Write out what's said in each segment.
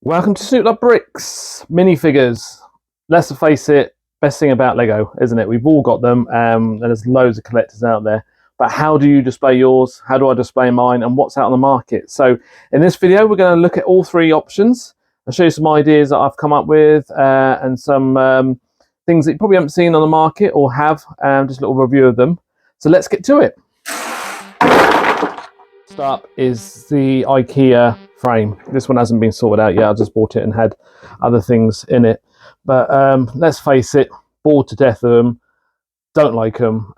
Welcome to Snoop Love Bricks minifigures. Let's face it, best thing about Lego, isn't it? We've all got them, and there's loads of collectors out there. But how do you display yours? How do I display mine? And what's out on the market? So in this video, we're going to look at all three options. I'll show you some ideas that I've come up with and some things that you probably haven't seen on the market or have, just a little review of them. So let's get to it. First up is the IKEA frame. This one hasn't been sorted out yet. I just bought it and had other things in it. But let's face it, bored to death of them. Don't like them.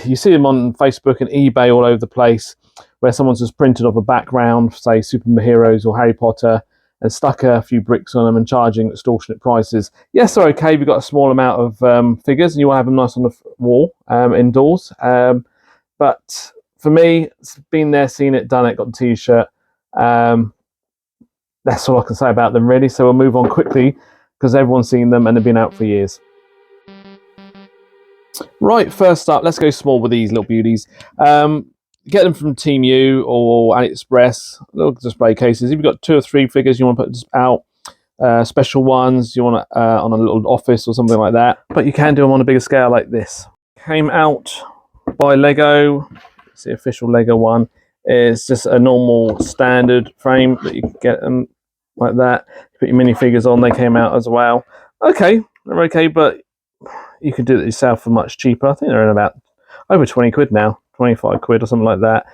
You see them on Facebook and eBay all over the place, where someone's just printed off a background, say superheroes or Harry Potter, and stuck a few bricks on them and charging extortionate prices. Yes, they're okay. You've got a small amount of figures, and you want to have them nice on the wall indoors. But for me, it's been there, seen it, done it, got the t-shirt. That's all I can say about them, really. So we'll move on quickly because everyone's seen them and they've been out for years. Right, first up, let's go small with these little beauties. Get them from Team U or AliExpress, little display cases. If you've got 2 or 3 figures you want to put out, special ones, you want to, on a little office or something like that. But you can do them on a bigger scale like this. Came out by Lego. It's the official Lego one. It's just a normal standard frame that you can get them like that. You put your minifigures on, they came out as well. Okay, they're okay, but you can do it yourself for much cheaper. I think they're in about over 20 quid now, 25 quid or something like that.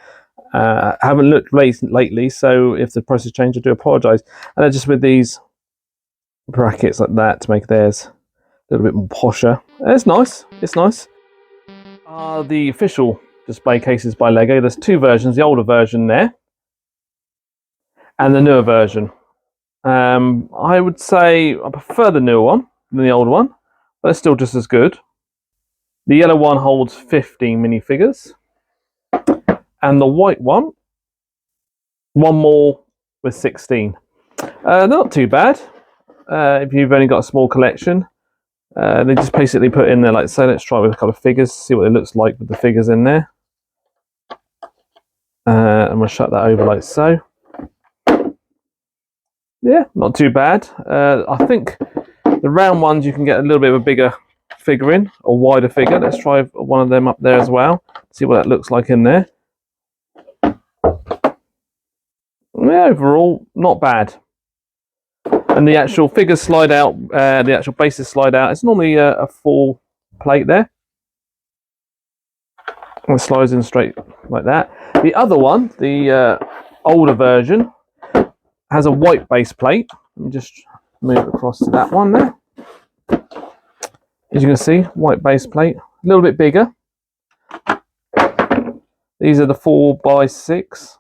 I haven't looked lately, so if the price has changed, I do apologise. And they're just with these brackets like that to make theirs a little bit more posher. It's nice, it's nice. The official display cases by Lego. There's 2 versions, the older version there and the newer version. I would say I prefer the newer one than the older one, but it's still just as good. The yellow one holds 15 minifigures, and the white one more with 16. Not too bad if you've only got a small collection. They just basically put in there, like, so let's try with a couple of figures, see what it looks like with the figures in there. And we'll shut that over like so. Yeah, not too bad. I think the round ones you can get a little bit of a bigger figure in, or wider figure. Let's try one of them up there as well. See what that looks like in there. Yeah, overall, not bad. And the actual figures slide out, the actual bases slide out. It's normally a full plate there. And it slides in straight like that. The other one, the older version, has a white base plate. Let me just move across to that one there. As you can see, white base plate, a little bit bigger. These are the 4x6.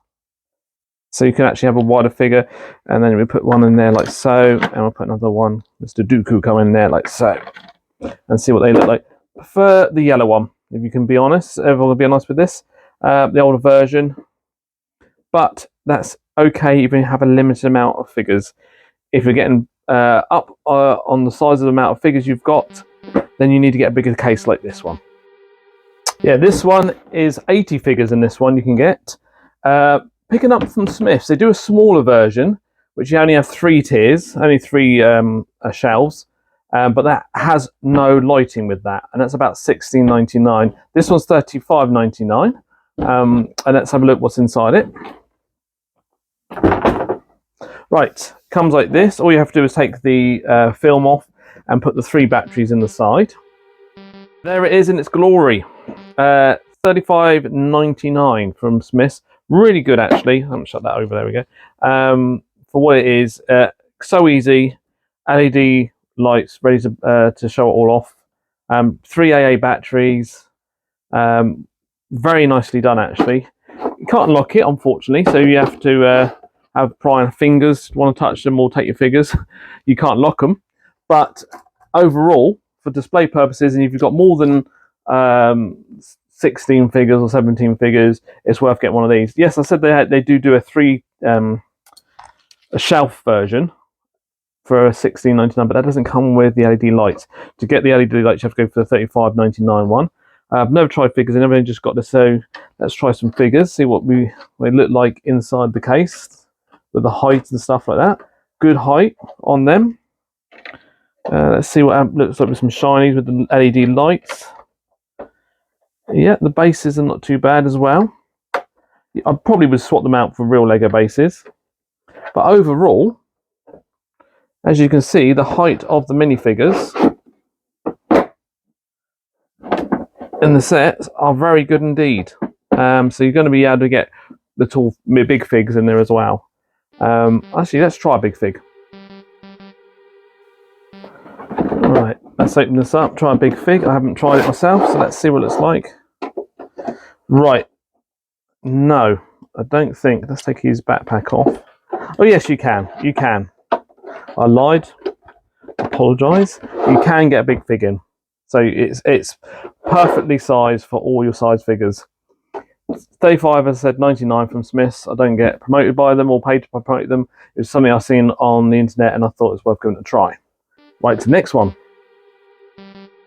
So you can actually have a wider figure, and then we put one in there like so, and we'll put another one, Mr. Dooku, come in there like so, and see what they look like. Prefer the yellow one, if you can be honest. Everyone will be honest with this. The older version, but that's okay if you have a limited amount of figures. If you're getting up on the size of the amount of figures you've got, then you need to get a bigger case like this one. Yeah, this one is 80 figures in this one you can get. Picking up from Smiths, they do a smaller version, which you only have 3 tiers, only 3 shelves, but that has no lighting with that, and that's about $16.99. This one's $35.99, and let's have a look what's inside it. Right, comes like this. All you have to do is take the film off and put the 3 batteries in the side. There it is in its glory. $35.99 from Smiths. Really good, actually. I'm going to shut that over. There we go. For what it is, so easy. LED lights ready to show it all off. 3 AA batteries. Very nicely done, actually. You can't unlock it, unfortunately, so you have to have prying fingers. Want to touch them or take your figures. You can't lock them. But overall, for display purposes, and if you've got more than 16 figures or 17 figures, it's worth getting one of these. Yes, I said they do a 3 a shelf version for $16.99, but that doesn't come with the LED lights. To get the LED lights, you have to go for the $35.99 one. I've never tried figures, and I've only just got this, so let's try some figures, see what they look like inside the case with the height and stuff like that. good height on them. Let's see what it looks like with some shinies with the LED lights. Yeah, the bases are not too bad as well. I probably would swap them out for real Lego bases. But overall, as you can see, the height of the minifigures in the sets are very good indeed. So you're going to be able to get the tall, big figs in there as well. Actually, let's try a big fig. Right, let's open this up, try a big fig. I haven't tried it myself, so let's see what it's like. Right, no, I don't think. Let's take his backpack off. Oh yes, you can. You can. I lied. Apologise. You can get a big fig in, so it's perfectly sized for all your size figures. 35, as I said, 99 from Smiths. I don't get promoted by them or paid to promote them. It was something I've seen on the internet, and I thought it was worth giving it a try. Right, to the next one.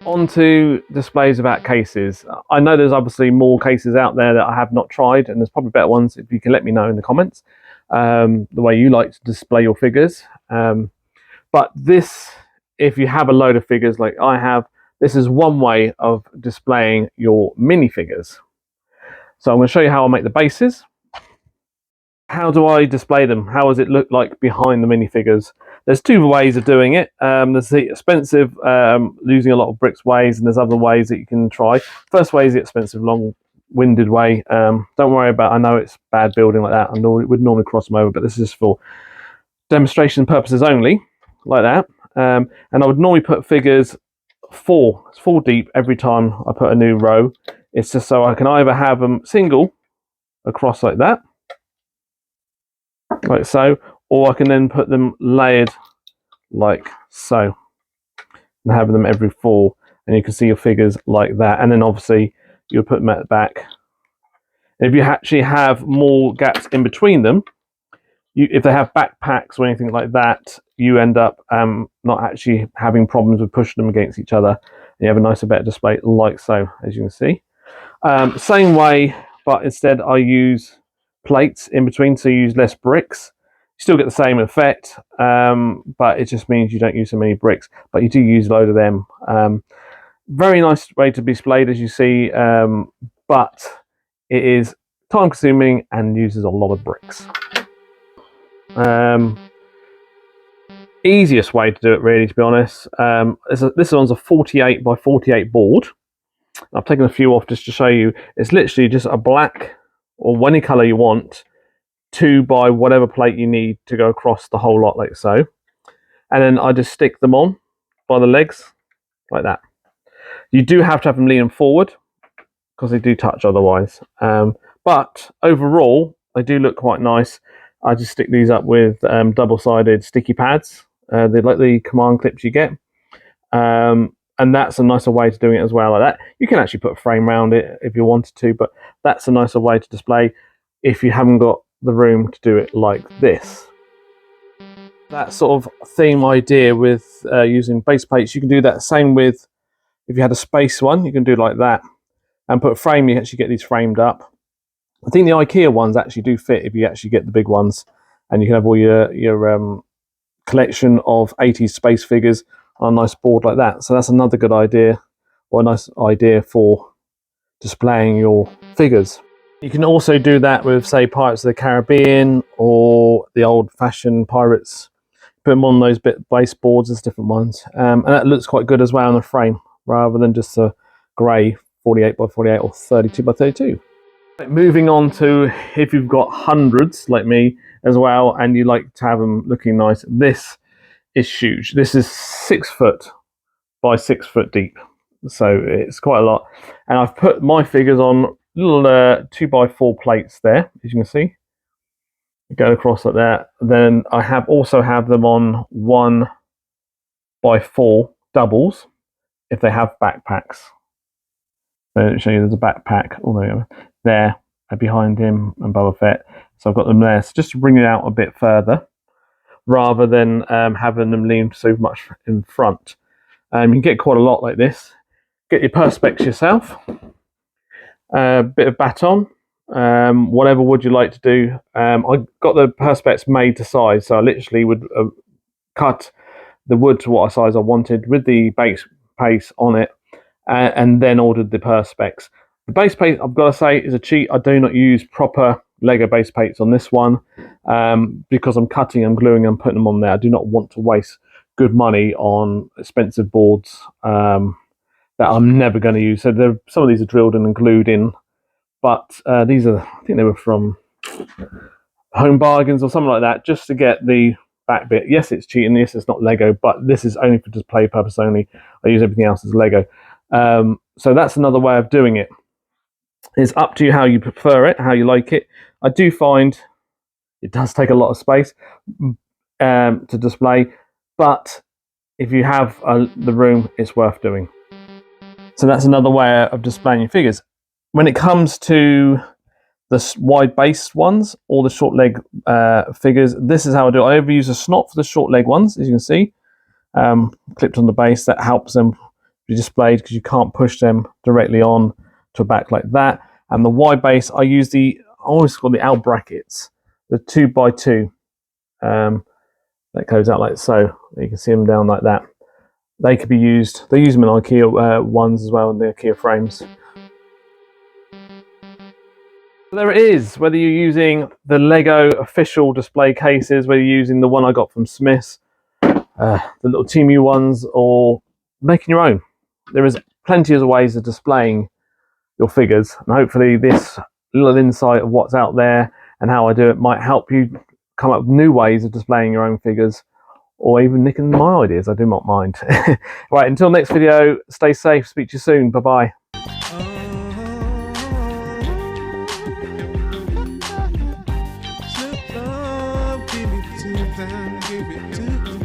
On to displays about cases. I know there's obviously more cases out there that I have not tried, and there's probably better ones. If you can let me know in the comments the way you like to display your figures. But this, if you have a load of figures like I have, this is one way of displaying your minifigures. So I'm going to show you how I make the bases. How do I display them? How does it look like behind the minifigures? There's two ways of doing it. There's the expensive, losing a lot of bricks ways, and there's other ways that you can try. First way is the expensive, long-winded way. Don't worry about, I know it's bad building like that. It would normally cross them over, but this is just for demonstration purposes only, like that. And I would normally put figures four deep every time I put a new row. It's just so I can either have them single across like that, like so, or I can then put them layered like so, and having them every four, and you can see your figures like that. And then obviously you'll put them at the back. And if you actually have more gaps in between them, if they have backpacks or anything like that, you end up not actually having problems with pushing them against each other. And you have a nicer, better display like so, as you can see. Same way, but instead I use plates in between, so you use less bricks. You still get the same effect, but it just means you don't use so many bricks, but you do use a load of them. Very nice way to be displayed, as you see, but it is time consuming and uses a lot of bricks. Easiest way to do it, really, to be honest. This one's a 48 by 48 board. I've taken a few off just to show you. It's literally just a black, or any colour you want, 2 by whatever plate you need to go across the whole lot, like so. And then I just stick them on by the legs, like that. You do have to have them leaning forward, because they do touch otherwise. But overall, they do look quite nice. I just stick these up with double-sided sticky pads. They're like the command clips you get. And that's a nicer way to doing it as well, like that. You can actually put a frame around it if you wanted to, but that's a nicer way to display if you haven't got the room to do it like this. That sort of theme idea with using base plates, you can do that same with, if you had a space one, you can do like that. And put a frame, you actually get these framed up. I think the IKEA ones actually do fit if you actually get the big ones, and you can have all your collection of 80s space figures on a nice board like that. So that's another good idea, or a nice idea for displaying your figures. You can also do that with, say, Pirates of the Caribbean or the old-fashioned pirates. Put them on those base boards as different ones, and that looks quite good as well in the frame, rather than just a grey 48 by 48 or 32 by 32. Right, moving on to if you've got hundreds like me as well, and you like to have them looking nice. This is huge. This is 6 foot by 6 foot deep, so it's quite a lot. And I've put my figures on little 2x4 plates there, as you can see, going across like that. Then I also have them on 1x4 doubles if they have backpacks. So I'll show you there's a backpack all there behind him and Boba Fett. So I've got them there, so just to bring it out a bit further, rather than having them lean so much in front. You can get quite a lot like this. Get your perspex yourself, a bit of baton, whatever would you like to do. I got the perspex made to size, so I literally would cut the wood to what size I wanted with the base paste on it, and then ordered the Perspex. The base paste, I've got to say, is a cheat. I do not use proper Lego base paints on this one because I'm cutting and gluing and putting them on there. I do not want to waste good money on expensive boards that I'm never going to use. So some of these are drilled in and glued in, but these are, I think they were from Home Bargains or something like that, just to get the back bit. Yes, it's cheating. Yes, it's not Lego, but this is only for display purpose only. I use everything else as Lego. So that's another way of doing it. It's up to you how you prefer it, how you like it. I do find it does take a lot of space to display, but if you have the room, it's worth doing. So that's another way of displaying your figures. When it comes to the wide base ones or the short leg figures, this is how I do it. I overuse a snot for the short leg ones, as you can see, clipped on the base. That helps them be displayed because you can't push them directly on to a back like that. And the wide base, I use I always call the L brackets, the 2x2 that goes out like so. You can see them down like that. They could be used. They use them in IKEA ones as well, in the IKEA frames. There it is. Whether you're using the Lego official display cases, whether you're using the one I got from Smith's, the little Temu ones, or making your own, there is plenty of ways of displaying your figures, and hopefully this little insight of what's out there and how I do it might help you come up with new ways of displaying your own figures, or even nicking my ideas. I do not mind. Right, until next video, stay safe, speak to you soon, bye bye. Give it to them, give it to them.